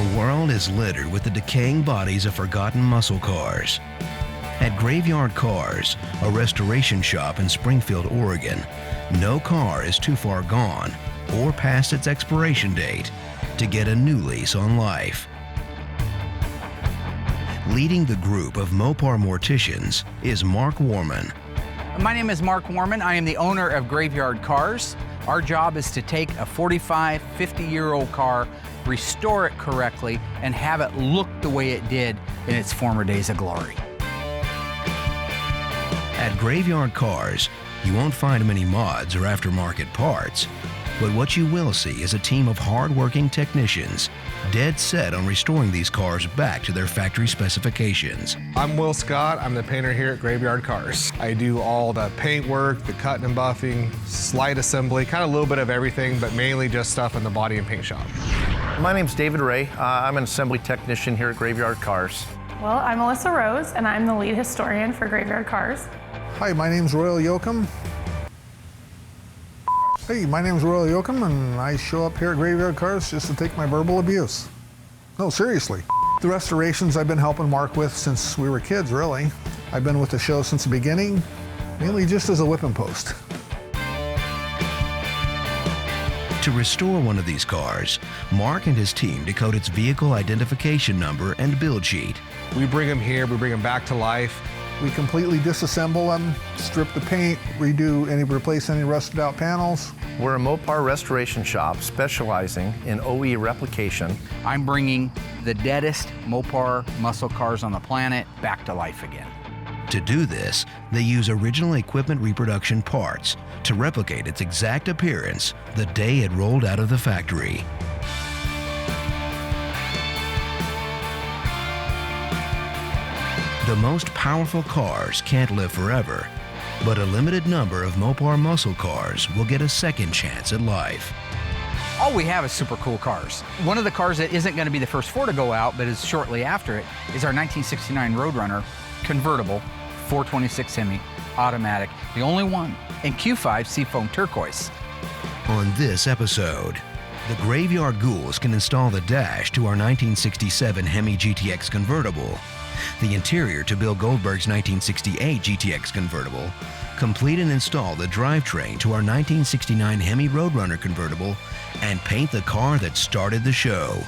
The world is littered with the decaying bodies of forgotten muscle cars. At Graveyard Carz, a restoration shop in Springfield, Oregon, no car is too far gone or past its expiration date to get a new lease on life. Leading the group of Mopar morticians is Mark Warman. My name is Mark Warman. I am the owner of Graveyard Carz. Our job is to take a 45, 50-year-old car, restore it correctly, and have it look the way it did in its former days of glory. At Graveyard Carz, you won't find many mods or aftermarket parts, but what you will see is a team of hard-working technicians dead set on restoring these cars back to their factory specifications. I'm Will Scott. I'm the painter here at Graveyard Carz. I do all the paint work, the cutting and buffing, slight assembly, kind of a little bit of everything, but mainly just stuff in the body and paint shop. My name's David Ray. I'm an assembly technician here at Graveyard Carz. Well, I'm Alyssa Rose, and I'm the lead historian for Graveyard Carz. Hi, my name's YOAKUM. Hey, my name's YOAKUM, and I show up here at Graveyard Carz just to take my verbal abuse. No, seriously. The restorations I've been helping Mark with since we were kids, really. I've been with the show since the beginning, mainly just as a whipping post. To restore one of these cars, Mark and his team decode its vehicle identification number and build sheet. We bring them here, we bring them back to life. We completely disassemble them, strip the paint, replace any rusted out panels. We're a Mopar restoration shop specializing in OE replication. I'm bringing the deadest Mopar muscle cars on the planet back to life again. To do this, they use original equipment reproduction parts to replicate its exact appearance the day it rolled out of the factory. The most powerful cars can't live forever, but a limited number of Mopar muscle cars will get a second chance at life. All we have is super cool cars. One of the cars that isn't going to be the first four to go out, but is shortly after it, is our 1969 Roadrunner convertible 426 Hemi automatic, the only one in Q5 Seafoam Turquoise. On this episode, the Graveyard Ghouls can install the dash to our 1967 Hemi GTX convertible, the interior to Bill Goldberg's 1968 GTX convertible, complete and install the drivetrain to our 1969 Hemi Roadrunner convertible, and paint the car that started the show,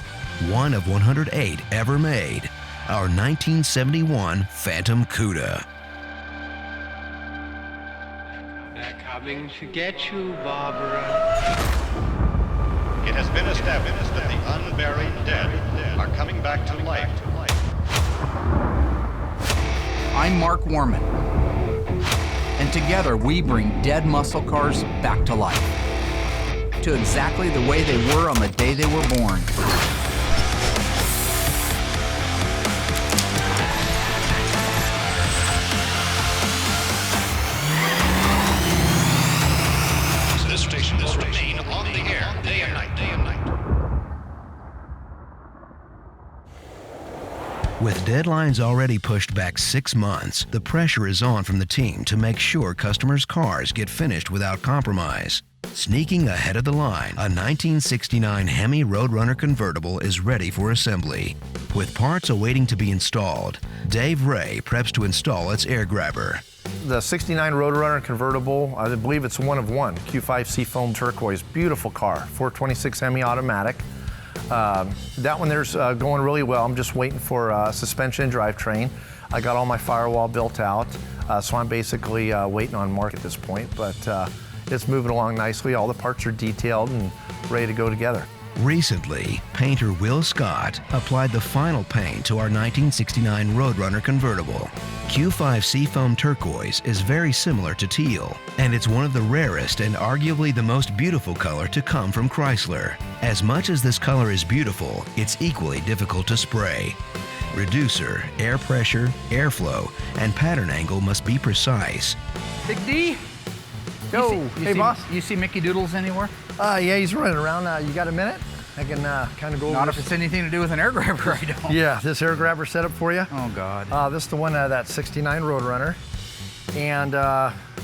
one of 108 ever made, our 1971 Phantom Cuda. They're coming to get you, Barbara. It has been established that the unburied dead are coming back to life. I'm Mark Warman, and together we bring dead muscle cars back to life, to exactly the way they were on the day they were born. This station will remain on the air day and night. With deadlines already pushed back 6 months, the pressure is on from the team to make sure customers' cars get finished without compromise. Sneaking ahead of the line, a 1969 Hemi Roadrunner convertible is ready for assembly. With parts awaiting to be installed, Dave Ray preps to install its air grabber. The 69 Roadrunner convertible, I believe it's one of one, Q5 Seafoam Turquoise, beautiful car, 426 Hemi automatic. That one there's going really well. I'm just waiting for suspension and drivetrain. I got all my firewall built out, so I'm basically waiting on Mark at this point, but it's moving along nicely. All the parts are detailed and ready to go together. Recently, painter Will Scott applied the final paint to our 1969 Roadrunner convertible. Q5 Seafoam Turquoise is very similar to teal, and it's one of the rarest and arguably the most beautiful color to come from Chrysler. As much as this color is beautiful, it's equally difficult to spray. Reducer, air pressure, airflow, and pattern angle must be precise. Big D? Hey, boss. You see Mickey Doodles anywhere? Yeah, he's running around. You got a minute? I can kind of go over Not if this. it's anything to do with an air grabber, I don't. Yeah, this air grabber setup for you. Oh, God. This is the one, that 69 Roadrunner. And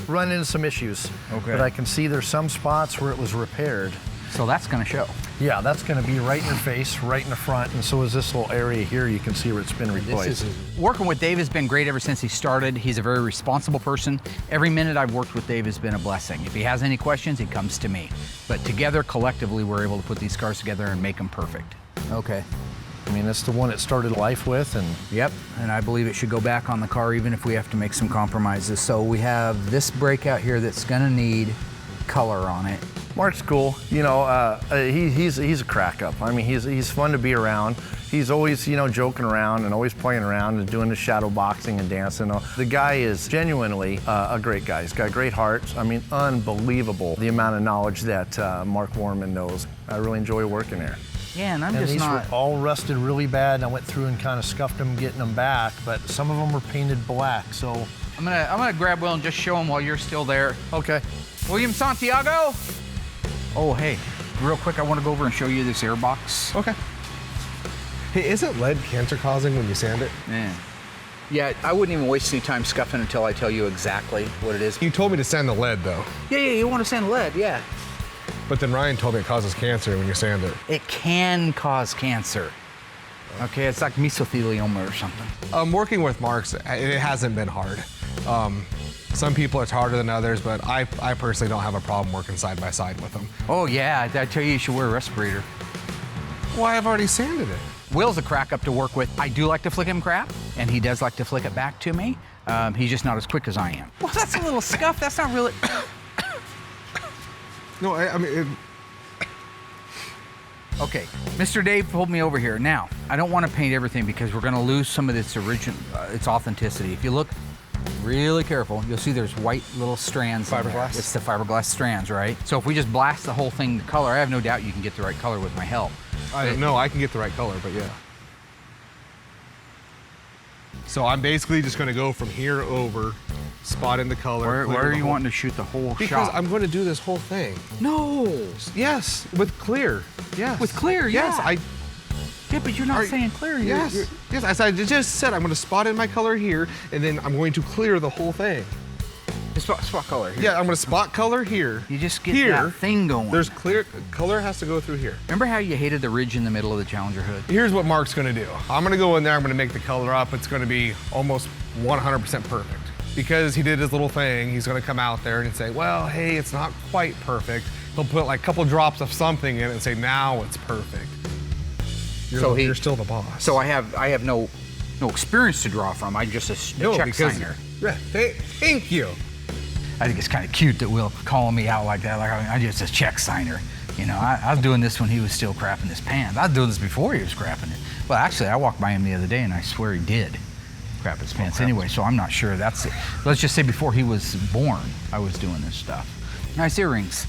run into some issues. Okay. But I can see there's some spots where it was repaired. So that's going to show. Yeah, that's gonna be right in your face, right in the front, and so is this little area here. You can see where it's been replaced. Working with Dave has been great ever since he started. He's a very responsible person. Every minute I've worked with Dave has been a blessing. If he has any questions, he comes to me. But together, collectively, we're able to put these cars together and make them perfect. Okay. I mean, that's the one it started life with, and Yep, and I believe it should go back on the car even if we have to make some compromises. So we have this breakout here that's gonna need color on it. Mark's cool. You know, he's a crack up. I mean, he's fun to be around. He's always, you know, joking around and always playing around and doing the shadow boxing and dancing. The guy is genuinely a great guy. He's got a great heart. I mean, unbelievable the amount of knowledge that Mark Warman knows. I really enjoy working there. Yeah, and These were all rusted really bad, and I went through and kind of scuffed them, getting them back, but some of them were painted black, so. I'm gonna grab Will and just show him while you're still there. Okay. William Santiago. Oh, hey, real quick, I want to go over and show you this air box. Okay. Hey, isn't lead cancer causing when you sand it? Yeah, I wouldn't even waste any time scuffing until I tell you exactly what it is. You told me to sand the lead though. Yeah, you want to sand lead, yeah. But then Ryan told me it causes cancer when you sand it. It can cause cancer. Okay, it's like mesothelioma or something. Working with Mark's, it hasn't been hard. Some people it's harder than others, but I personally don't have a problem working side by side with them. Oh yeah, I tell you should wear a respirator. Well, I've already sanded it. Will's a crack up to work with. I do like to flick him crap, and he does like to flick it back to me. He's just not as quick as I am. Well, that's a little scuff. That's not really. No, I mean. Okay, Mr. Dave pulled me over here. Now, I don't want to paint everything because we're going to lose some of its its authenticity. If you look really careful, you'll see there's white little strands. Fiberglass? It's the fiberglass strands, right? So if we just blast the whole thing to color, I have no doubt you can get the right color with my help. I don't know, I can get the right color, but yeah. So I'm basically just going to go from here over, spot in the color. Where are you wanting to shoot the whole because shot? I'm going to do this whole thing. No. Yes, with clear. Yes. With clear, yes. Yeah. Yeah, but you're not saying clear. Yes. Yes, as I just said, I'm going to spot in my color here, and then I'm going to clear the whole thing. Spot color here. Yeah, I'm going to spot color here. You just get here, that thing going. There's clear, color has to go through here. Remember how you hated the ridge in the middle of the Challenger hood? Here's what Mark's going to do. I'm going to go in there, I'm going to make the color up. It's going to be almost 100% perfect. Because he did his little thing, he's going to come out there and say, well, hey, it's not quite perfect. He'll put like a couple drops of something in it and say, now it's perfect. You're still the boss. So I have no experience to draw from. I'm just a check signer. Yeah, thank you. I think it's kind of cute that Will calling me out like that. Like I'm just a check signer. You know, I was doing this when he was still crapping his pants. I was doing this before he was crapping it. Well, actually, I walked by him the other day and I swear he did crap his pants anyway. So I'm not sure that's it. Let's just say before he was born, I was doing this stuff. Nice earrings.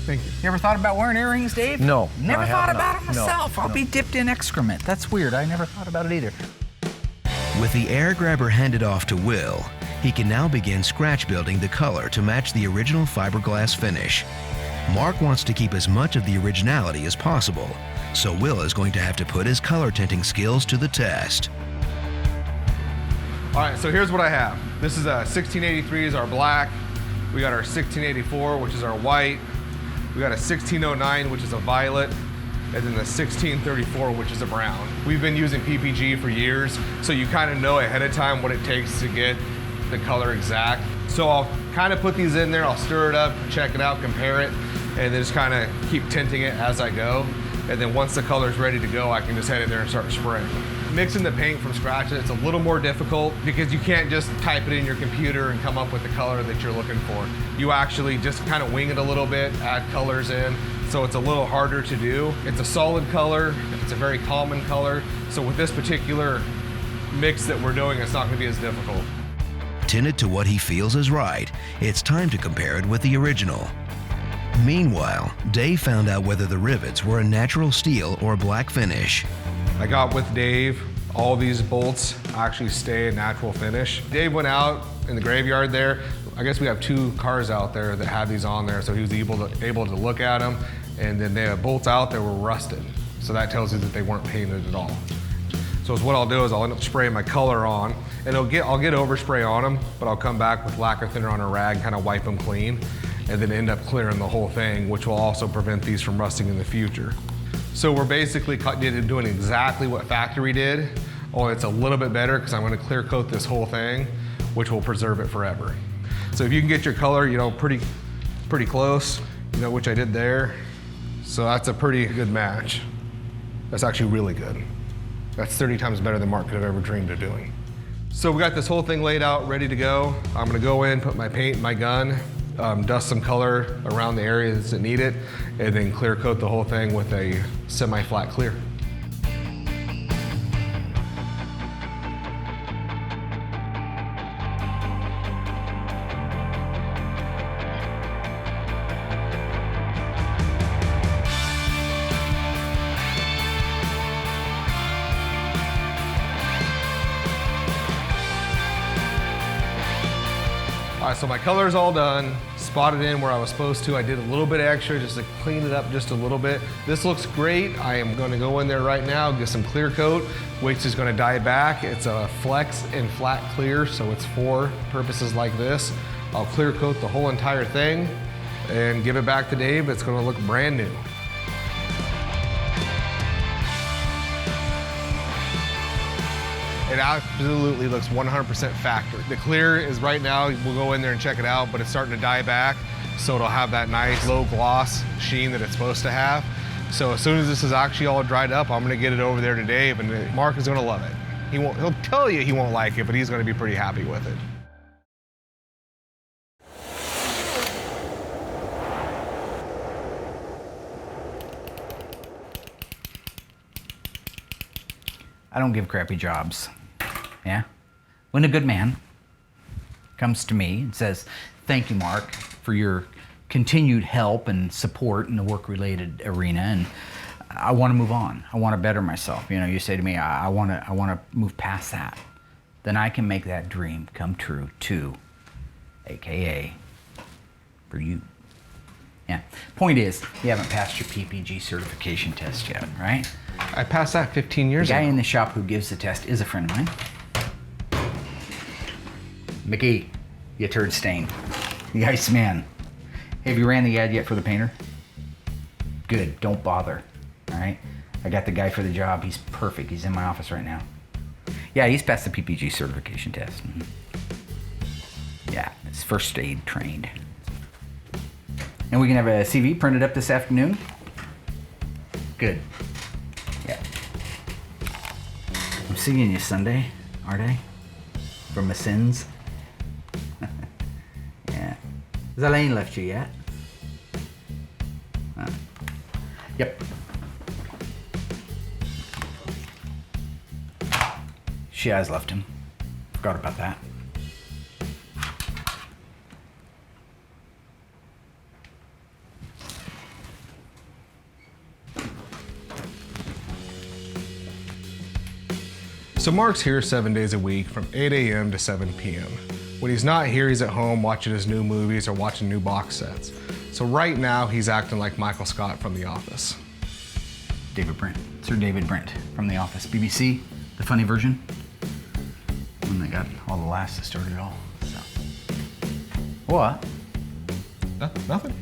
Thank you. You ever thought about wearing earrings, Dave? No. Never thought about it myself. No. I'll be dipped in excrement. That's weird. I never thought about it either. With the air grabber handed off to Will, he can now begin scratch building the color to match the original fiberglass finish. Mark wants to keep as much of the originality as possible, so Will is going to have to put his color tinting skills to the test. All right, so here's what I have. This is a 1683 is our black. We got our 1684, which is our white. We got a 1609, which is a violet, and then the 1634, which is a brown. We've been using PPG for years, so you kind of know ahead of time what it takes to get the color exact. So I'll kind of put these in there, I'll stir it up, check it out, compare it, and then just kind of keep tinting it as I go. And then once the color's ready to go, I can just head in there and start spraying. Mixing the paint from scratch, it's a little more difficult because you can't just type it in your computer and come up with the color that you're looking for. You actually just kind of wing it a little bit, add colors in, so it's a little harder to do. It's a solid color, it's a very common color, so with this particular mix that we're doing, it's not going to be as difficult. Tinted to what he feels is right, it's time to compare it with the original. Meanwhile, Dave found out whether the rivets were a natural steel or black finish. I got with Dave, all these bolts actually stay a natural finish. Dave went out in the graveyard there. I guess we have 2 cars out there that had these on there, so he was able to look at them, and then they have bolts out that were rusted. So that tells you that they weren't painted at all. So what I'll do is I'll end up spraying my color on, and I'll get overspray on them, but I'll come back with lacquer thinner on a rag, kind of wipe them clean, and then end up clearing the whole thing, which will also prevent these from rusting in the future. So we're basically doing exactly what factory did, only it's a little bit better because I'm going to clear coat this whole thing, which will preserve it forever. So if you can get your color, you know, pretty close, you know, which I did there. So that's a pretty good match. That's actually really good. That's 30 times better than Mark could have ever dreamed of doing. So we got this whole thing laid out, ready to go. I'm gonna go in, put my paint in my gun, dust some color around the areas that need it, and then clear coat the whole thing with a semi-flat clear. All right, so my color's all done, spotted in where I was supposed to. I did a little bit extra just to clean it up just a little bit. This looks great. I am gonna go in there right now, get some clear coat, which is gonna dye back. It's a flex and flat clear, so it's for purposes like this. I'll clear coat the whole entire thing and give it back to Dave. It's gonna look brand new. It absolutely looks 100% factory. The clear is right now, we'll go in there and check it out, but it's starting to dye back, so it'll have that nice low gloss sheen that it's supposed to have. So as soon as this is actually all dried up, I'm gonna get it over there to Dave, and Mark is gonna love it. He'll tell you he won't like it, but he's gonna be pretty happy with it. I don't give crappy jobs. Yeah? When a good man comes to me and says, thank you, Mark, for your continued help and support in the work-related arena, and I want to move on. I want to better myself. You know, you say to me, I want to move past that. Then I can make that dream come true too, AKA for you. Yeah. Point is, you haven't passed your PPG certification test yet, right? I passed that 15 years ago. The guy in the shop who gives the test is a friend of mine. Mickey, you turd stain. The Iceman. Have you ran the ad yet for the painter? Good, don't bother, all right? I got the guy for the job, he's perfect. He's in my office right now. Yeah, he's passed the PPG certification test. Yeah, it's first aid trained. And we can have a CV printed up this afternoon? Good. Yeah. I'm seeing you Sunday, aren't I? For my sins? Yeah. Has Elaine left you yet? Yep. She has left him. Forgot about that. So Mark's here 7 days a week from 8 a.m. to 7 p.m. When he's not here, he's at home watching his new movies or watching new box sets. So right now, he's acting like Michael Scott from The Office. David Brent, Sir David Brent from The Office. BBC, the funny version. And they got all the laughs that started it all, so. What? Nothing.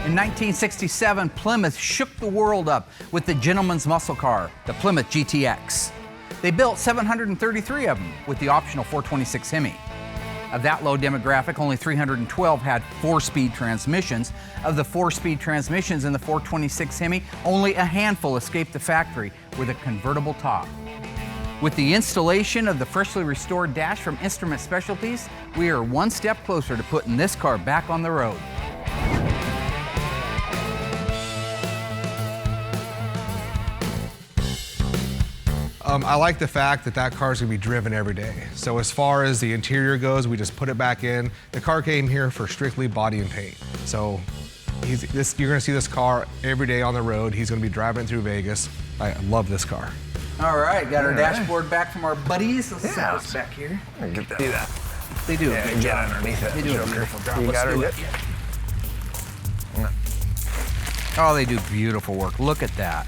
In 1967, Plymouth shook the world up with the gentleman's muscle car, the Plymouth GTX. They built 733 of them with the optional 426 Hemi. Of that low demographic, only 312 had 4-speed transmissions. Of the 4-speed transmissions in the 426 Hemi, only a handful escaped the factory with a convertible top. With the installation of the freshly restored dash from Instrument Specialties, we are one step closer to putting this car back on the road. I like the fact that that car's gonna be driven every day. So as far as the interior goes, we just put it back in. The car came here for strictly body and paint. So you're gonna see this car every day on the road. He's gonna be driving it through Vegas. I love this car. All right, got our dashboard back from our buddies. Let's set this back here. Get that. Do that. They do a good job. Underneath it. They do a beautiful job. You got Let's do it. Oh, they do beautiful work. Look at that.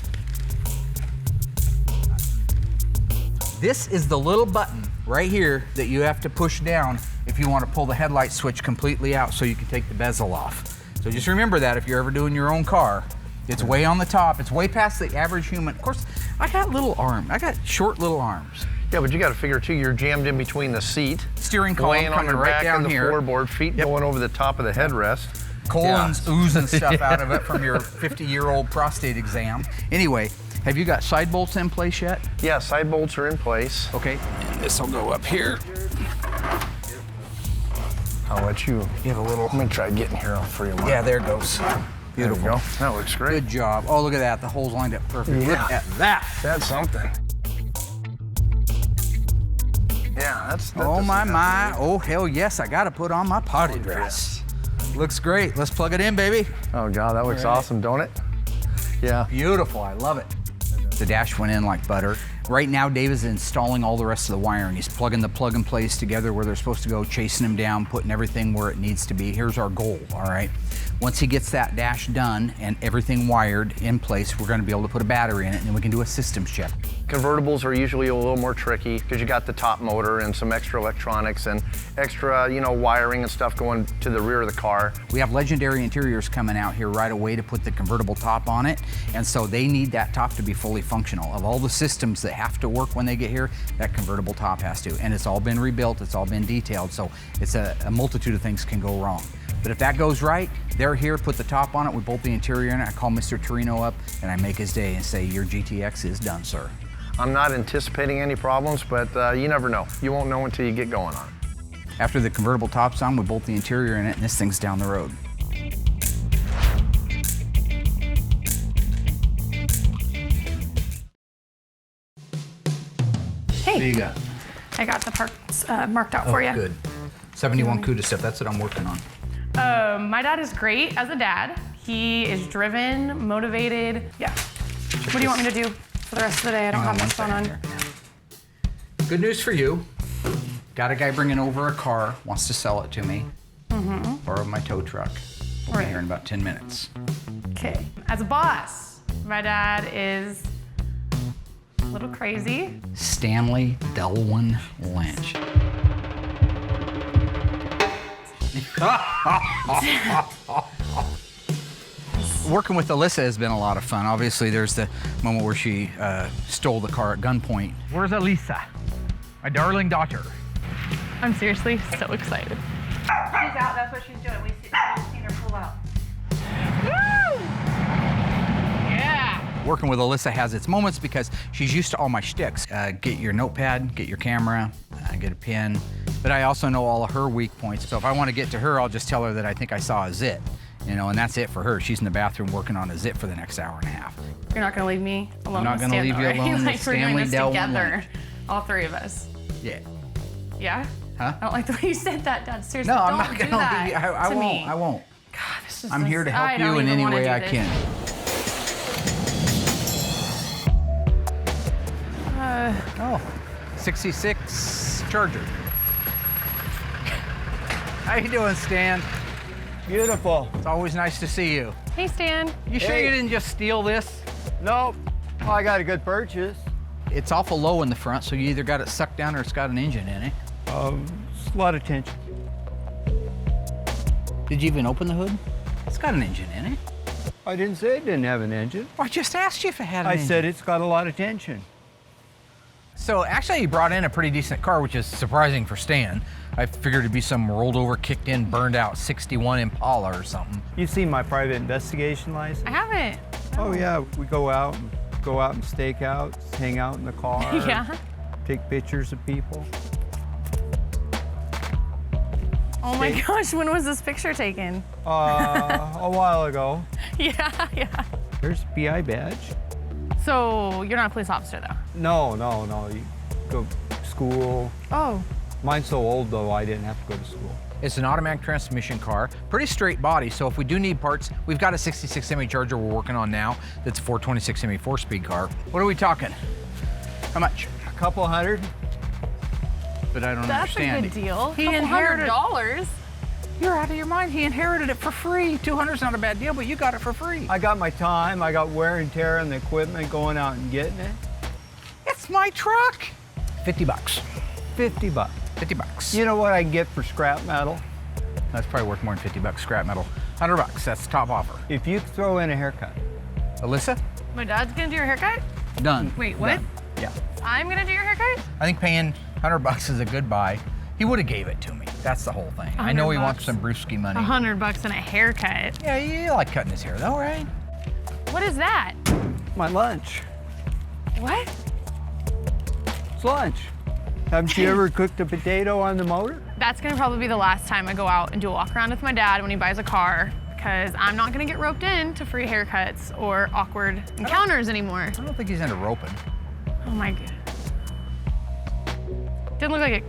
This is the little button right here that you have to push down if you want to pull the headlight switch completely out so you can take the bezel off. So just remember that if you're ever doing your own car. It's way on the top. It's way past the average human. Of course, I got little arms. I got short little arms. Yeah, but you got to figure too, you're jammed in between the seat, Steering column weighing on coming your right back down of the here. floorboard, feet going over the top of the headrest. Colon's oozing stuff out of it from your 50-year-old prostate exam. Anyway, have you got side bolts in place yet? Yeah, side bolts are in place. Okay, and this will go up here. I'll let you. You have a little. I'm gonna try getting here for you. Mark. Yeah, there it goes. Beautiful. There we go. That looks great. Good job. Oh, look at that. The holes lined up perfect. Yeah. Look at that. That's something. Yeah, that's. Oh my. Oh hell yes, I gotta put on my party dress. Looks great. Let's plug it in, baby. Oh God, that looks awesome, don't it? Yeah. Beautiful. I love it. The dash went in like butter. Right now, Dave is installing all the rest of the wiring. He's plugging the plug and plays together where they're supposed to go, chasing them down, putting everything where it needs to be. Here's our goal, all right? Once he gets that dash done and everything wired in place, we're gonna be able to put a battery in it and then we can do a systems check. Convertibles are usually a little more tricky because you got the top motor and some extra electronics and extra, wiring and stuff going to the rear of the car. We have Legendary Interiors coming out here right away to put the convertible top on it, and so they need that top to be fully functional. Of all the systems that have to work when they get here, that convertible top has to, and it's all been rebuilt, it's all been detailed, so it's a multitude of things can go wrong. But if that goes right, they're here, put the top on it, we bolt the interior in it, I call Mr. Torino up, and I make his day and say, your GTX is done, sir. I'm not anticipating any problems, but you never know. You won't know until you get going on it. After the convertible top's on, we bolt the interior in it, and this thing's down the road. Hey, What do you got? I got the parts marked out for you. Good. 71 CUDA stuff, that's what I'm working on. My dad is great as a dad. He is driven, motivated. Yeah. What do you want me to do for the rest of the day? I don't have much going on. Good news for you. Got a guy bringing over a car, wants to sell it to me. Borrow my tow truck. We'll be here in about 10 minutes. Okay. As a boss, my dad is a little crazy. Stanley Delwyn Lynch. Working with Allysa has been a lot of fun. Obviously, there's the moment where she stole the car at gunpoint. Where's Allysa? My darling daughter. I'm seriously so excited. She's out, that's what she's doing. We've seen her pull out. Woo! Yeah! Working with Allysa has its moments because she's used to all my shticks. Get your notepad, get your camera, get a pen. But I also know all of her weak points. So if I want to get to her, I'll just tell her that I think I saw a zit. And that's it for her. She's in the bathroom working on a zit for the next hour and a half. You're not gonna leave me alone. I'm not with gonna Stan, leave you though, right? alone with Like we're doing Stanley this Delwyn together, Lynch. all three of us. Yeah. Yeah? Huh? I don't like the way you said that, Dad. Seriously, No, I'm don't not do gonna that leave you. I to won't. me. I won't. God, this is I'm here to help I you don't in even any wanna way do I this. can. Oh, 66 Charger. How you doing, Stan? Beautiful. It's always nice to see you. Hey, Stan. You sure Hey. you didn't just steal this? Nope. Oh, I got a good purchase. It's awful low in the front, so you either got it sucked down or it's got an engine in it. It's a lot of tension. Did you even open the hood? It's got an engine in it. I didn't say it didn't have an engine. Well, I just asked you if it had an I engine. said it's got a lot of tension. So actually, you brought in a pretty decent car, which is surprising for Stan. I figured it'd be some rolled over, kicked in, burned out 61 Impala or something. You've seen my private investigation license? I haven't. Oh yeah, we go out and stake out, hang out in the car. Yeah. Take pictures of people. Oh my gosh, when was this picture taken? A while ago. Yeah. Here's PI badge. So you're not a police officer, though? No. You go to school. Oh. Mine's so old though, I didn't have to go to school. It's an automatic transmission car, pretty straight body, so if we do need parts, we've got a 66 Hemi Charger we're working on now that's a 426 Hemi 4-speed car. What are we talking? How much? A couple hundred. But I don't That's understand. a good deal. He $200. inherited- You're out of your mind. He inherited it for free. $200's not a bad deal, but you got it for free. I got my time, I got wear and tear on the equipment, going out and getting it. It's my truck. $50. 50 bucks. 50 bucks. You know what I can get for scrap metal? That's probably worth more than 50 bucks scrap metal. 100 bucks, that's the top offer. If you throw in a haircut. Alyssa? My dad's gonna do your haircut? Done. Wait, what? Done. Yeah. I'm gonna do your haircut? I think paying 100 bucks is a good buy. He would have gave it to me. That's the whole thing. I know he wants some brewski money. 100 bucks and a haircut. Yeah, you like cutting his hair though, right? What is that? My lunch. What? It's lunch. Haven't you ever cooked a potato on the motor? That's gonna probably be the last time I go out and do a walk around with my dad when he buys a car, because I'm not gonna get roped in to free haircuts or awkward encounters anymore. I don't think he's into roping. Oh my god. Didn't look like it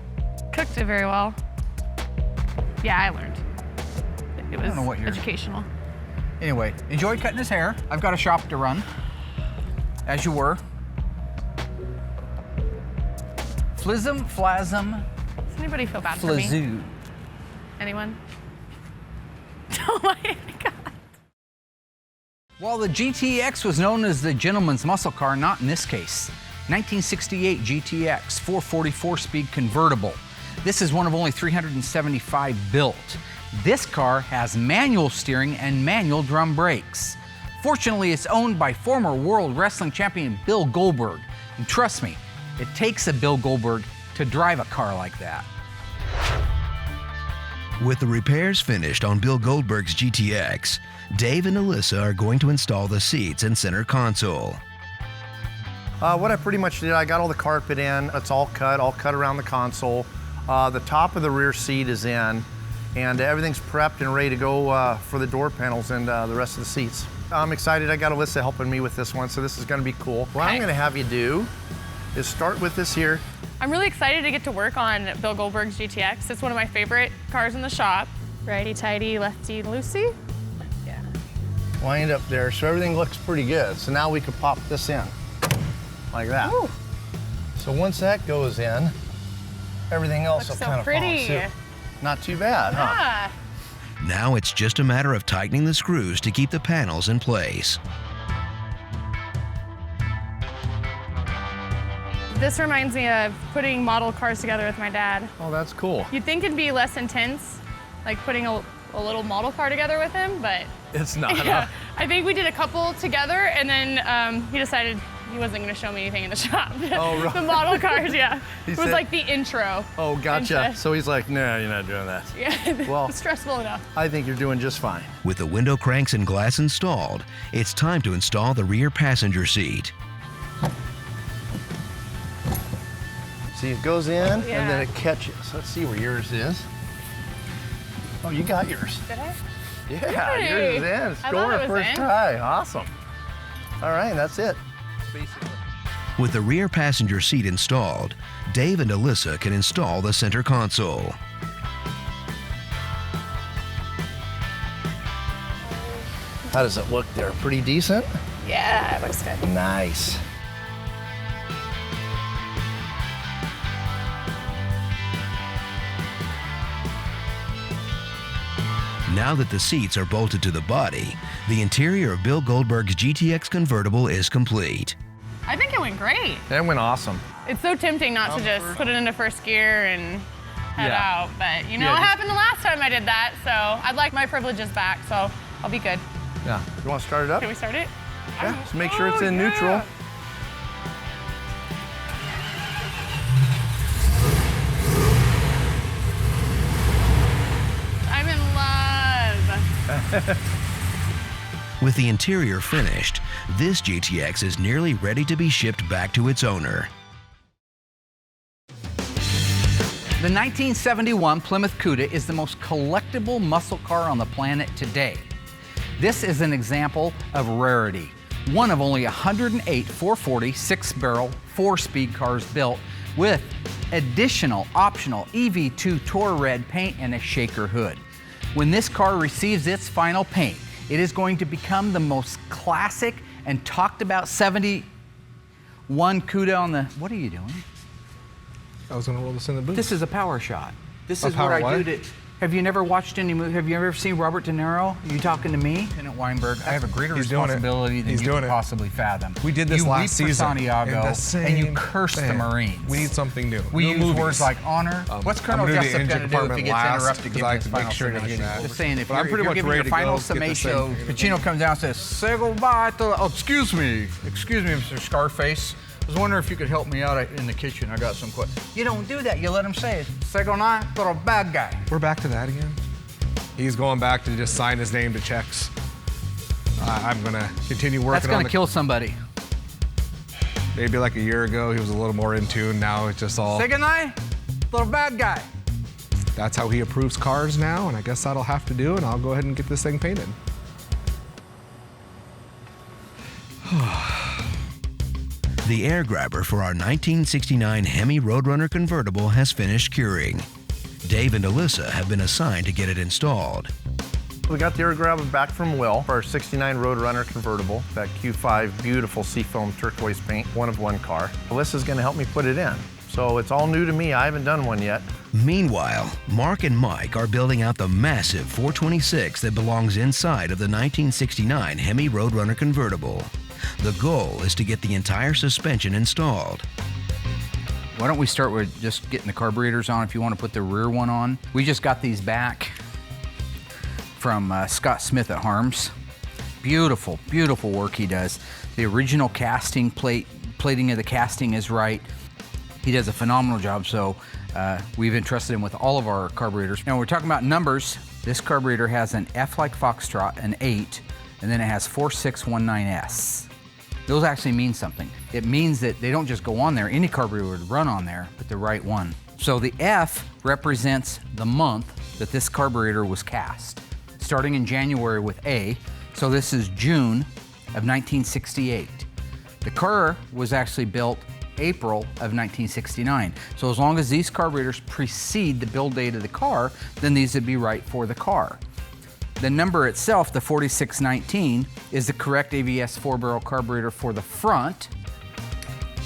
cooked it very well. Yeah, I learned. It was know what you're- educational. Anyway, enjoyed cutting his hair. I've got a shop to run, as you were. Flism, flasm, Does anybody feel bad for me? flazoo. Anyone? Oh my god. While the GTX was known as the gentleman's muscle car, not in this case. 1968 GTX 444-speed convertible. This is one of only 375 built. This car has manual steering and manual drum brakes. Fortunately, it's owned by former World Wrestling Champion Bill Goldberg. And trust me, it takes a Bill Goldberg to drive a car like that. With the repairs finished on Bill Goldberg's GTX, Dave and Alyssa are going to install the seats and center console. What I pretty much did, I got all the carpet in. It's all cut around the console. The top of the rear seat is in, and everything's prepped and ready to go for the door panels and the rest of the seats. I'm excited. I got Alyssa helping me with this one, so this is going to be cool. What I'm going to have you do is start with this here. I'm really excited to get to work on Bill Goldberg's GTX. It's one of my favorite cars in the shop. Righty-tighty, lefty-loosey. Yeah. Wind up there, so everything looks pretty good. So now we can pop this in, like that. Ooh. So once that goes in, everything else Looks will so kind of follow pretty. suit. Not too bad, huh? Ah. Now it's just a matter of tightening the screws to keep the panels in place. This reminds me of putting model cars together with my dad. Oh, that's cool. You'd think it'd be less intense, like putting a little model car together with him, but It's not, yeah, huh? I think we did a couple together, and then he decided he wasn't going to show me anything in the shop. Oh, right. The model cars, yeah. He It was said- like the intro. Oh, gotcha. Into- So he's like, no, you're not doing that. Yeah, Well- it's stressful enough. I think you're doing just fine. With the window cranks and glass installed, it's time to install the rear passenger seat. See, it goes in and Yeah. then it catches. Let's see where yours is. Oh, you got yours. Did I? Yeah, Hey, yours is in. I thought Score it was first in. try. Awesome. All right, that's it. With the rear passenger seat installed, Dave and Alyssa can install the center console. How does it look there? Pretty decent? Yeah, it looks good. Nice. Now that the seats are bolted to the body, the interior of Bill Goldberg's GTX convertible is complete. I think it went great. That went awesome. It's so tempting not to just put it into first gear and head Yeah. out, but you know Yeah, what just- happened the last time I did that, so I'd like my privileges back, so I'll be good. Yeah. You want to start it up? Can we start it? Yeah. Just make sure it's Oh, in yeah. neutral. I'm in love. With the interior finished, this GTX is nearly ready to be shipped back to its owner. The 1971 Plymouth Cuda is the most collectible muscle car on the planet today. This is an example of rarity. One of only 108 440 6-barrel 4-speed cars built with additional optional EV2 Tour Red paint and a shaker hood. When this car receives its final paint, it is going to become the most classic and talked about 71 Cuda on the, what are you doing? I was gonna roll this in the booth. This is a power shot. This A is what power I what? do Have you never watched any movie? Have you ever seen Robert De Niro? Are you talking to me? Lieutenant Weinberg, I have a greater responsibility than you can possibly fathom. We did this last season. You weep for Santiago, and you curse the Marines. We need something new. We use words like honor. What's Colonel Jessup going to do if he gets interrupted? Give his final summation. Just saying, if you're giving your final summation, Pacino comes down and says, say goodbye to, oh, excuse me, Mr. Scarface. I was wondering if you could help me out in the kitchen. I got some questions. You don't do that. You let him say it. Say goodnight to a bad guy. We're back to that again. He's going back to just sign his name to checks. I'm going to continue working on That's going to kill somebody. Maybe like a year ago, he was a little more in tune. Now it's just all... Say goodnight to a bad guy. That's how he approves cars now, and I guess that'll have to do, and I'll go ahead and get this thing painted. The air grabber for our 1969 Hemi Roadrunner convertible has finished curing. Dave and Allysa have been assigned to get it installed. We got the air grabber back from Will for our 69 Roadrunner convertible, that Q5 beautiful seafoam turquoise paint, one-of-one car. Alyssa's gonna help me put it in. So it's all new to me, I haven't done one yet. Meanwhile, Mark and Mike are building out the massive 426 that belongs inside of the 1969 Hemi Roadrunner convertible. The goal is to get the entire suspension installed. Why don't we start with just getting the carburetors on if you want to put the rear one on. We just got these back from Scott Smith at Harms. Beautiful, beautiful work he does. The original casting plating of the casting is right. He does a phenomenal job, so we've entrusted him with all of our carburetors. Now we're talking about numbers. This carburetor has an F like Foxtrot, an 8, and then it has 4619S. Those actually mean something. It means that they don't just go on there. Any carburetor would run on there, but the right one. So the F represents the month that this carburetor was cast, starting in January with A. So this is June of 1968. The car was actually built April of 1969. So as long as these carburetors precede the build date of the car, then these would be right for the car. The number itself, the 4619, is the correct AVS 4-barrel carburetor for the front.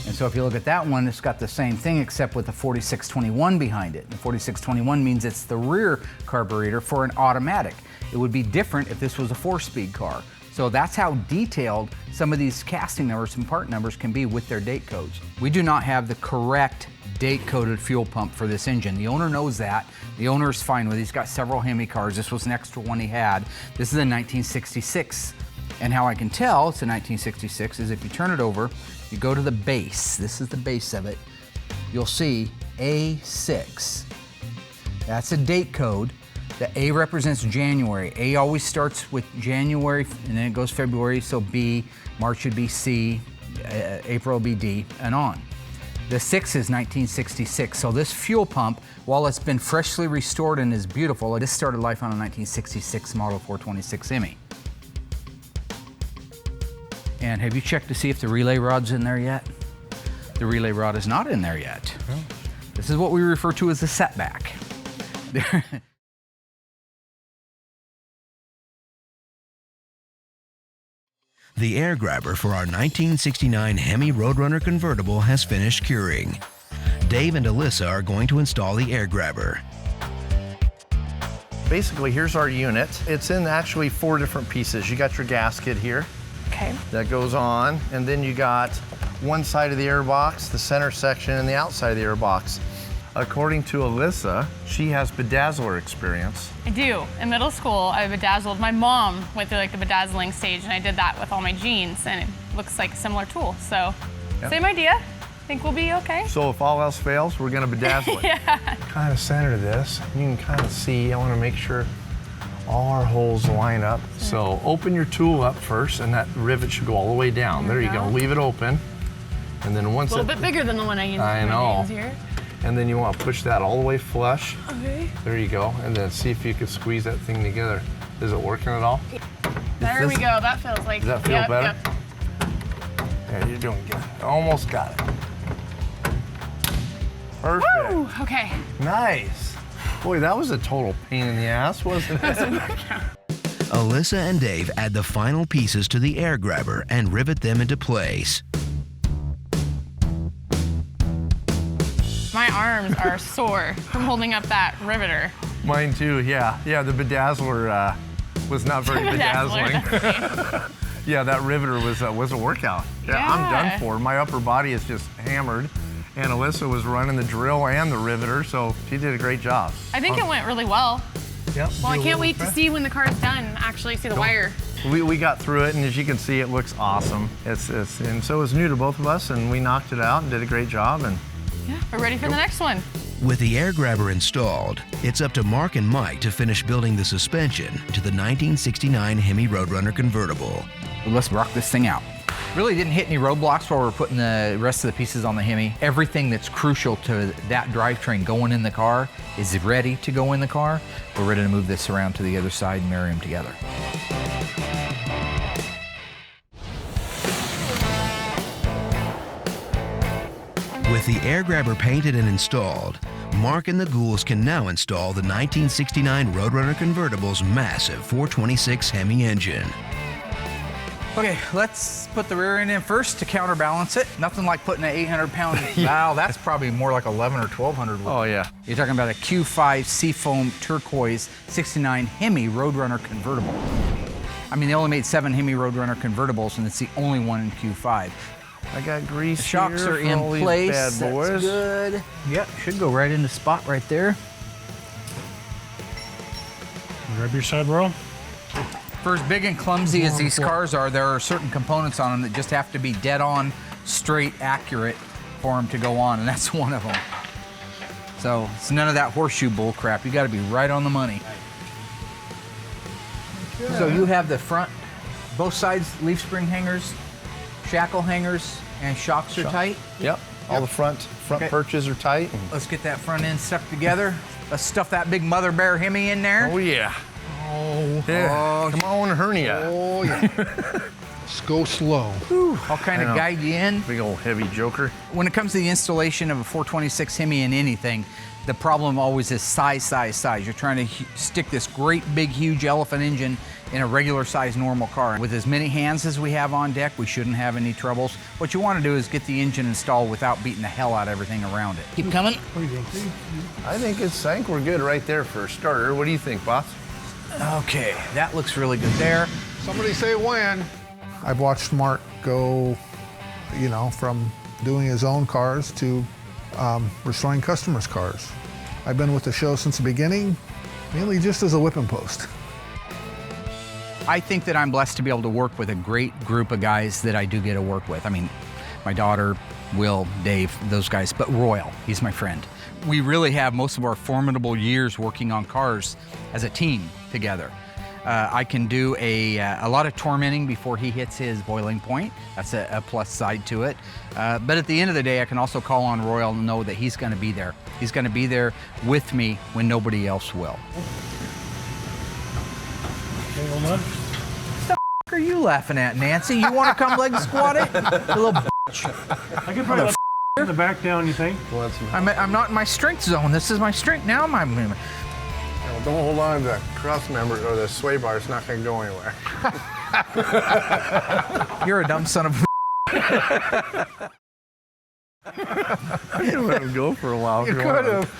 And so if you look at that one, it's got the same thing except with the 4621 behind it. The 4621 means it's the rear carburetor for an automatic. It would be different if this was a 4-speed car. So that's how detailed some of these casting numbers and part numbers can be with their date codes. We do not have the correct date-coded fuel pump for this engine. The owner knows that. The owner is fine with it. He's got several Hemi cars. This was an extra one he had. This is a 1966. And how I can tell it's a 1966 is if you turn it over, you go to the base. This is the base of it. You'll see A6. That's a date code. The A represents January. A always starts with January and then it goes February, so B, March would be C, April will be D, and on. The 6 is 1966, so this fuel pump, while it's been freshly restored and is beautiful, this started life on a 1966 model 426 Hemi. And have you checked to see if the relay rod's in there yet? The relay rod is not in there yet. Oh. This is what we refer to as the setback. The air grabber for our 1969 Hemi Roadrunner convertible has finished curing. Dave and Allysa are going to install the air grabber. Basically, here's our unit. It's in actually 4 different pieces. You got your gasket here. Okay. That goes on, and then you got one side of the air box, the center section, and the outside of the air box. According to Allysa, she has bedazzler experience. I do. In middle school, I bedazzled. My mom went through like the bedazzling stage, and I did that with all my jeans, and it looks like a similar tool. So, yep. Same idea. Think we'll be okay. So if all else fails, we're gonna bedazzle it. Yeah. Kind of center this. You can kind of see, I wanna make sure all our holes line up. So open your tool up first, and that rivet should go all the way down. There you go. Leave it open. And then once a little bit bigger than the one I used. I know. Here. And then you want to push that all the way flush. Okay. There you go. And then see if you can squeeze that thing together. Is it working at all? There we go. That feels like. Does that feel better? Yep. Yeah, you're doing good. Almost got it. Perfect. Woo! Okay. Nice. Boy, that was a total pain in the ass, wasn't it? Allysa and Dave add the final pieces to the air grabber and rivet them into place. My arms are sore from holding up that riveter. Mine too, yeah. Yeah, the bedazzler was not very bedazzling. Yeah, that riveter was a workout. Yeah, I'm done for. My upper body is just hammered. And Allysa was running the drill and the riveter, so she did a great job. I think it went really well. Yep. Well, I can't wait to see when the car is done, actually see the wire. We got through it, and as you can see, it looks awesome. And so it was new to both of us, and we knocked it out and did a great job. And yeah, we're ready for the next one. With the air grabber installed, it's up to Mark and Mike to finish building the suspension to the 1969 Hemi Roadrunner convertible. Let's rock this thing out. Really didn't hit any roadblocks while we're putting the rest of the pieces on the Hemi. Everything that's crucial to that drivetrain going in the car is ready to go in the car. We're ready to move this around to the other side and marry them together. With the air grabber painted and installed, Mark and the Ghouls can now install the 1969 Roadrunner convertible's massive 426 Hemi engine. Okay, let's put the rear end in first to counterbalance it. Nothing like putting an 800-pound valve. That's probably more like 11 or 1200. oh yeah. You're talking about a Q5 Seafoam Turquoise 69 Hemi Roadrunner convertible. I mean, they only made 7 Hemi Roadrunner convertibles, and it's the only one in Q5. I got grease. The shocks here are in all these place. Bad boys. That's good. Yep, should go right in the spot right there. Grab your side roll. For as big and clumsy as these cars are, there are certain components on them that just have to be dead on, straight, accurate for them to go on, and that's one of them. So it's none of that horseshoe bull crap. You got to be right on the money. Okay. So you have the front, both sides leaf spring hangers, shackle hangers, and shocks are tight? Yep. All the front perches are tight. Let's get that front end stuck together. Let's stuff that big Mother Bear Hemi in there. Oh yeah. Oh, yeah. Come on, hernia. Oh yeah. Just go slow. Whew. I'll kind of guide you in. Big old heavy joker. When it comes to the installation of a 426 Hemi in anything, the problem always is size. You're trying to stick this great big huge elephant engine in a regular size normal car. With as many hands as we have on deck, we shouldn't have any troubles. What you want to do is get the engine installed without beating the hell out of everything around it. Keep coming. I think we're good right there for a starter. What do you think, boss? Okay, that looks really good there. Somebody say when. I've watched Mark go, you know, from doing his own cars to restoring customers' cars. I've been with the show since the beginning, mainly just as a whipping post. I think that I'm blessed to be able to work with a great group of guys that I do get to work with. I mean, my daughter, Will, Dave, those guys, but Royal, he's my friend. We really have most of our formidable years working on cars as a team together. I can do a lot of tormenting before he hits his boiling point. That's a plus side to it. But at the end of the day, I can also call on Royal and know that he's going to be there. He's going to be there with me when nobody else will. Okay, hold on. What the are you laughing at, Nancy? You want to come leg squat it? You little bitch. I could probably let the back down, you think? I'm not in my strength zone. This is my strength now. Don't hold on to the cross member or the sway bar. It's not going to go anywhere. You're a dumb son of a. I could have let him go for a while. You could have.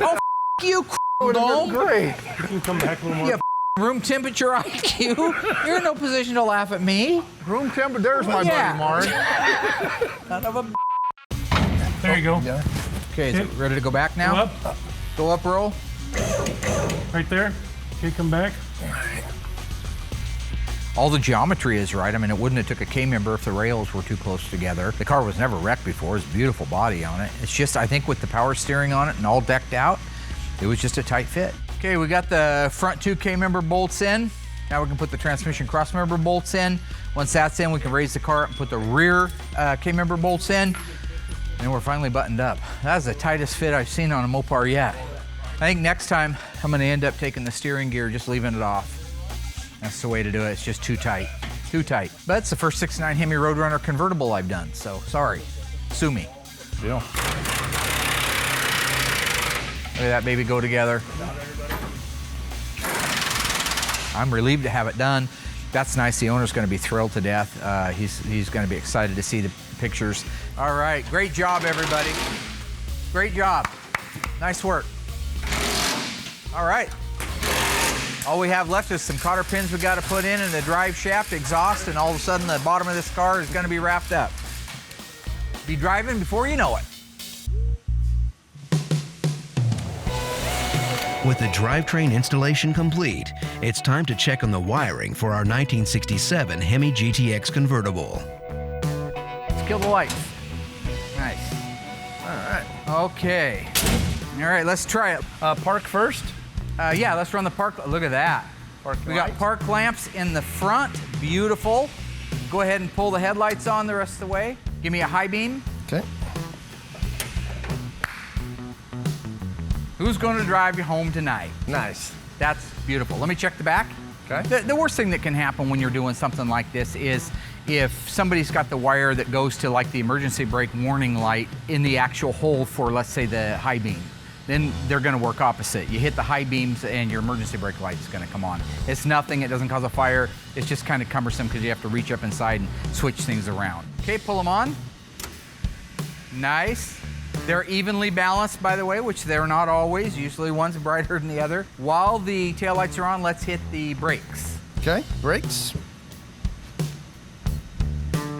Oh, you, dome. Great. You can come back a little more. Yeah, room temperature IQ. You're in no position to laugh at me. Room temperature. There's my buddy Mark. Son of a. There you go. Yeah. Okay, is it ready to go back now? Go up. Go up, roll. Right there. Okay, come back. All the geometry is right. I mean, it wouldn't have took a K-member if the rails were too close together. The car was never wrecked before. It's a beautiful body on it. It's just, I think with the power steering on it and all decked out, it was just a tight fit. Okay, we got the front 2 K-member bolts in. Now we can put the transmission cross-member bolts in. Once that's in, we can raise the car up and put the rear K-member bolts in. And we're finally buttoned up. That's the tightest fit I've seen on a Mopar yet. I think next time I'm gonna end up taking the steering gear, just leaving it off. That's the way to do it. It's just too tight. Too tight. But it's the first 69 Hemi Roadrunner convertible I've done, so sorry. Sue me. Deal. Look at that baby go together. I'm relieved to have it done. That's nice. The owner's going to be thrilled to death. He's going to be excited to see the pictures. All right, great job, everybody. Great job. Nice work. All right. All we have left is some cotter pins we got to put in and the drive shaft, exhaust, and all of a sudden the bottom of this car is going to be wrapped up. Be driving before you know it. With the drivetrain installation complete, it's time to check on the wiring for our 1967 Hemi GTX convertible. Let's kill the lights. Nice. All right. Okay. All right, let's try it. Park first? Yeah, let's run the park. Look at that. We got park lamps in the front. Beautiful. Go ahead and pull the headlights on the rest of the way. Give me a high beam. Okay. Who's going to drive you home tonight? Nice. That's beautiful. Let me check the back. Okay. The worst thing that can happen when you're doing something like this is if somebody's got the wire that goes to like the emergency brake warning light in the actual hole for, let's say, the high beam, then they're going to work opposite. You hit the high beams and your emergency brake light is going to come on. It's nothing. It doesn't cause a fire. It's just kind of cumbersome because you have to reach up inside and switch things around. Okay, pull them on. Nice. They're evenly balanced, by the way, which they're not always. Usually one's brighter than the other. While the taillights are on, let's hit the brakes. Okay, brakes.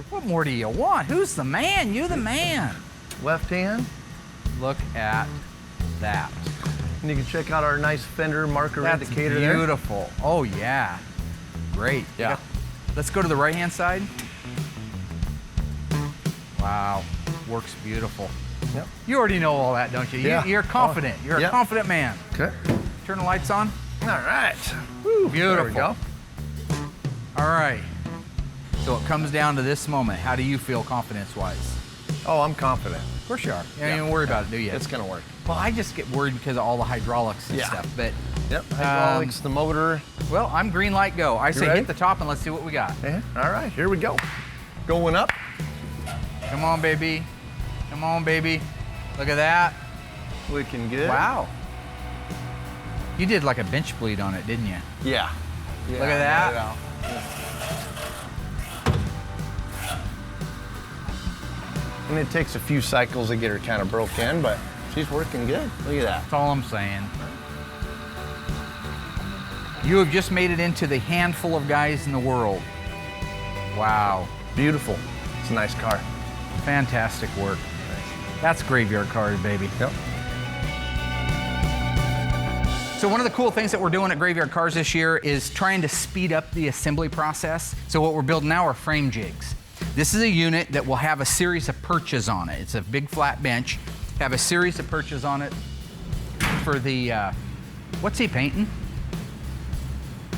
What more do you want? Who's the man? You the man. Left hand. Look at that. And you can check out our nice fender marker indicator there. Beautiful. Oh, yeah. Great. Yeah. Let's go to the right-hand side. Wow. Works beautiful. Yep. You already know all that, don't you? Yeah. You're confident. You're a confident man. Okay. Turn the lights on. All right. Woo, beautiful. There we go. All right. So it comes down to this moment. How do you feel confidence-wise? Oh, I'm confident. Of course you are. You don't even worry about it, do you? It's going to work. Well, I just get worried because of all the hydraulics and stuff. But yep, hydraulics, the motor. Well, I'm green light go. I say ready? hit the top and let's see what we got. Yeah. All right, here we go. Going up. Come on, baby. Come on, baby. Look at that. Looking good. Wow. You did like a bench bleed on it, didn't you? Yeah. Look at that. And it takes a few cycles to get her kind of broke in, but she's working good. Look at that. That's all I'm saying. You have just made it into the handful of guys in the world. Wow. Beautiful. It's a nice car. Fantastic work. That's Graveyard Carz, baby. Yep. So one of the cool things that we're doing at Graveyard Carz this year is trying to speed up the assembly process. So what we're building now are frame jigs. This is a unit that will have a series of perches on it. It's a big flat bench. Have a series of perches on it for the, what's he painting?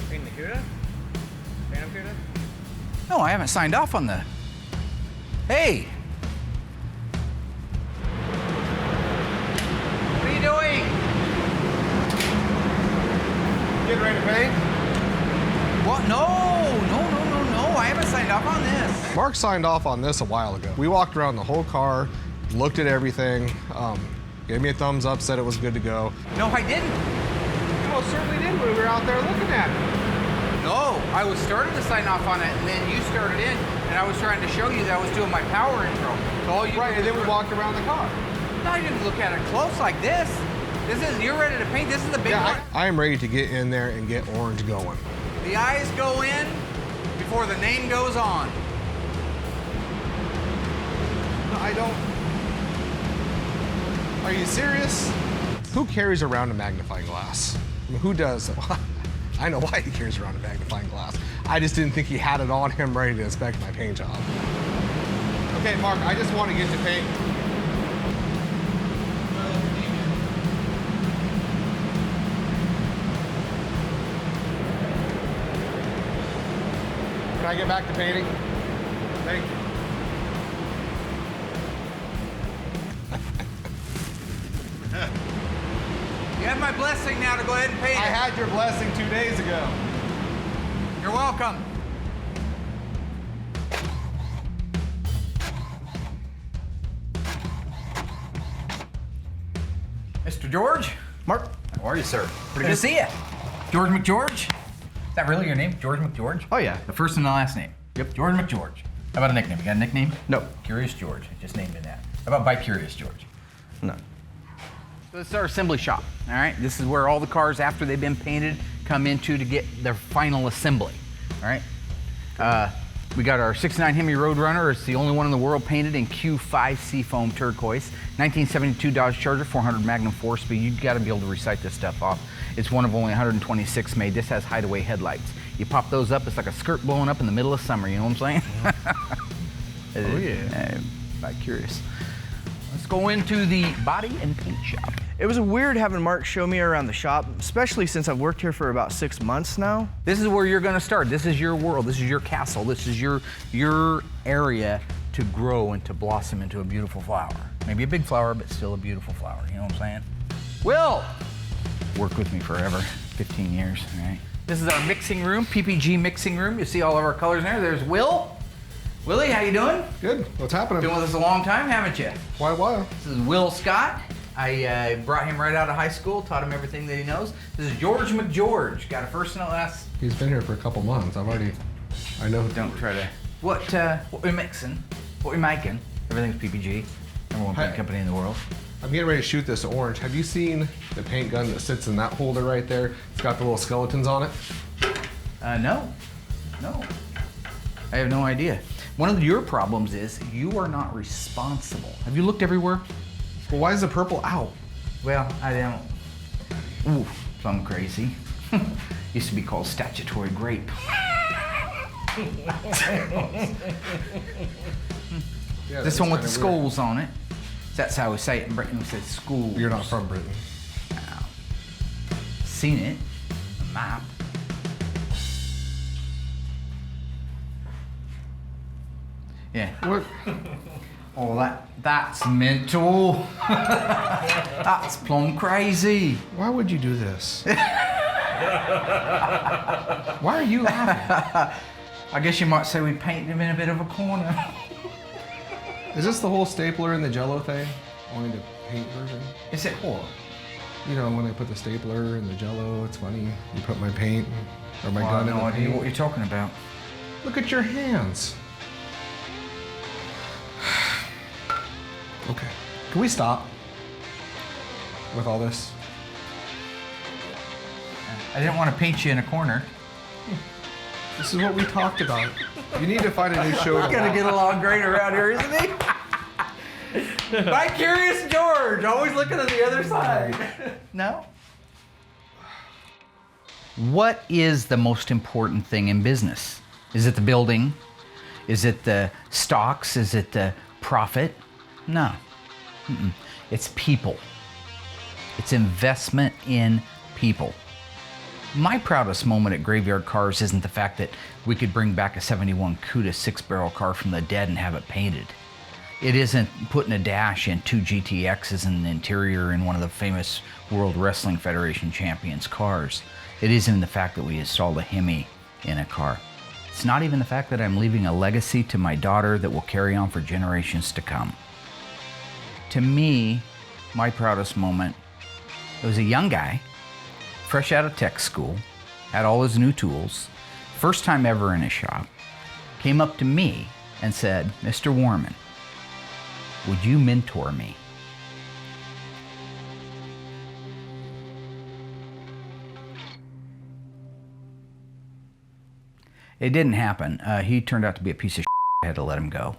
Painting the Cuda? Phantom Cuda? No, I haven't signed off on the, hey! What are you doing? Getting ready to paint? What? No. I haven't signed off on this. Mark signed off on this a while ago. We walked around the whole car, looked at everything, gave me a thumbs up, said it was good to go. No, I didn't. You most certainly did when we were out there looking at it. No, I was starting to sign off on it, and then you started in, and I was trying to show you that I was doing my power intro. So all you right, and then we walked around the car. No, I didn't look at it close like this. You're ready to paint. This is the big one. I am ready to get in there and get orange going. The eyes go in before the name goes on. No, I don't. Are you serious? Who carries around a magnifying glass? I mean, who does? I know why he carries around a magnifying glass. I just didn't think he had it on him ready to inspect my paint job. Okay, Mark, I just want to get to paint. Can I get back to painting? Thank you. You have my blessing now to go ahead and paint it. I had your blessing 2 days ago. You're welcome. Mr. George? Mark. How are you, sir? Pretty good to see you. George McGeorge? Is that really your name, George McGeorge? Oh, yeah. The first and the last name? Yep. George McGeorge. How about a nickname? You got a nickname? No. Curious George. I just named it that. How about Bi-Curious George? No. So this is our assembly shop, all right? This is where all the cars, after they've been painted, come into to get their final assembly, all right? We got our 69 Hemi Roadrunner. It's the only one in the world painted in Q5 Seafoam turquoise. 1972 Dodge Charger, 400 Magnum 4-speed. You've got to be able to recite this stuff off. It's one of only 126 made. This has hideaway headlights. You pop those up, it's like a skirt blowing up in the middle of summer, you know what I'm saying? Oh yeah. I'm curious. Let's go into the body and paint shop. It was weird having Mark show me around the shop, especially since I've worked here for about 6 months now. This is where you're gonna start. This is your world. This is your castle. This is your area to grow and to blossom into a beautiful flower. Maybe a big flower, but still a beautiful flower. You know what I'm saying? Will! Worked with me forever, 15 years, all right? This is our mixing room, PPG mixing room. You see all of our colors in there. There's Will. Willie, how you doing? Good. What's happening? Been with us a long time, haven't you? Why a while? This is Will Scott. I brought him right out of high school, taught him everything that he knows. This is George McGeorge. Got a first and a last. He's been here for a couple months. I know. Don't try to. What we're mixing, what we're making. Everything's PPG. Number one paint company in the world. I'm getting ready to shoot this orange. Have you seen the paint gun that sits in that holder right there? It's got the little skeletons on it. No. I have no idea. One of your problems is you are not responsible. Have you looked everywhere? Well, why is the purple out? Well, I don't. Ooh, plum crazy. Used to be called statutory grape. Yeah, this one with the kinda skulls on it. That's how we say it in Britain. We say schools. You're not from Britain. No. Seen it. A map. Yeah. What? Oh, that's mental. That's plumb crazy. Why would you do this? Why are you laughing? I guess you might say we painted him in a bit of a corner. Is this the whole stapler and the Jello thing? Only the paint version? Is it what? You know, when I put the stapler and the Jello, it's funny. You put my paint or my gun in the I have no idea paint. what you're talking about. Look at your hands. Okay. Can we stop with all this? I didn't want to paint you in a corner. This is what we talked about. You need to find a new show. He's gonna get along great around here, isn't he? By Curious George, always looking at the other side. No? What is the most important thing in business? Is it the building? Is it the stocks? Is it the profit? No. It's people. It's investment in people. My proudest moment at Graveyard Carz isn't the fact that we could bring back a 71 CUDA 6-barrel car from the dead and have it painted. It isn't putting a dash in 2 GTXs in the interior in one of the famous World Wrestling Federation champions' cars. It isn't the fact that we installed a Hemi in a car. It's not even the fact that I'm leaving a legacy to my daughter that will carry on for generations to come. To me, my proudest moment, it was a young guy, fresh out of tech school, had all his new tools, first time ever in a shop, came up to me and said, "Mr. Warman, would you mentor me?" It didn't happen. He turned out to be a piece of shit. I had to let him go.